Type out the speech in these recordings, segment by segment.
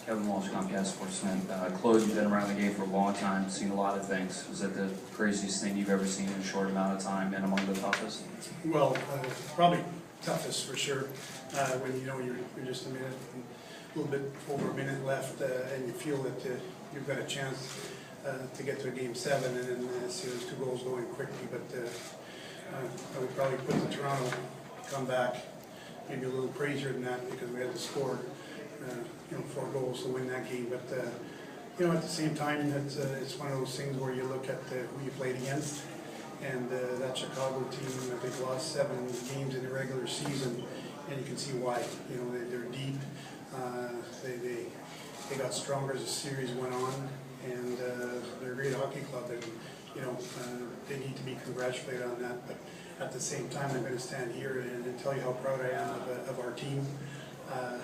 Kevin Walsh, Comcast Sportsman. Claude, you've been around the game for a long time, seen a lot of things. Was that the craziest thing you've ever seen in a short amount of time and among the toughest? Well, probably toughest for sure. When you know you're just a little bit over a minute left, and you feel that you've got a chance to get to a game 7, and then see those 2 goals going quickly. But I would probably put the Toronto comeback maybe a little crazier than that, because we had to score 4 goals to win that game. But at the same time, it's one of those things where you look at who you played against, and that Chicago team, I think, lost 7 games in the regular season, and you can see why. They're deep. They got stronger as the series went on, and they're a great hockey club, and they need to be congratulated on that. But at the same time, I'm going to stand here and tell you how proud I am of our team,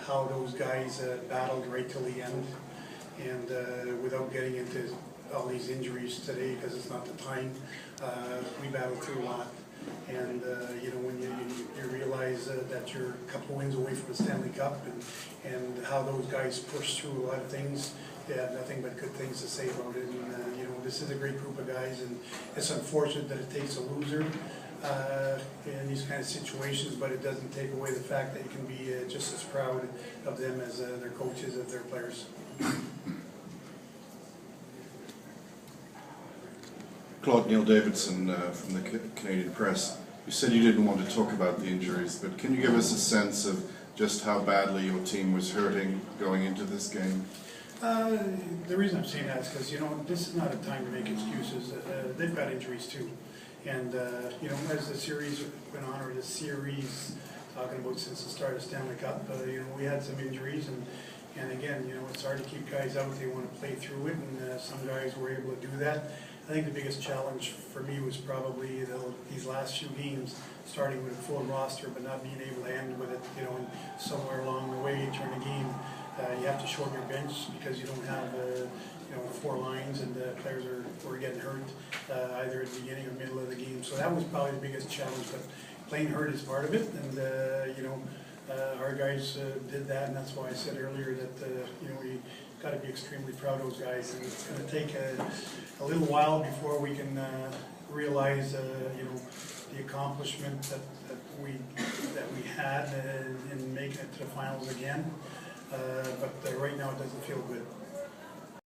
how those guys battled right till the end, and without getting into all these injuries today, because it's not the time, we battled through a lot. And when you realize that you're a couple wins away from the Stanley Cup, and how those guys pushed through a lot of things, they have nothing but good things to say about it. And this is a great group of guys, and it's unfortunate that it takes a loser in these kind of situations, but it doesn't take away the fact that you can be just as proud of them as their coaches, of their players. Claude, Neil Davidson from the Canadian Press. You said you didn't want to talk about the injuries, but can you give us a sense of just how badly your team was hurting going into this game? The reason I'm saying that is because, this is not a time to make excuses. They've got injuries too. And, as the series went on, or the series, talking about since the start of Stanley Cup, we had some injuries, and again, it's hard to keep guys out. They want to play through it, and some guys were able to do that. I think the biggest challenge for me was probably these last few games, starting with a full roster, but not being able to end with it, and somewhere along the way during the game, you have to shorten your bench because you don't have 4 lines, and players were getting hurt either at the beginning or middle of the game. So that was probably the biggest challenge. But playing hurt is part of it, and our guys did that, and that's why I said earlier that we got to be extremely proud of those guys. And it's going to take a little while before we can realize the accomplishment that we had in making it to the finals again. But right now it doesn't feel good.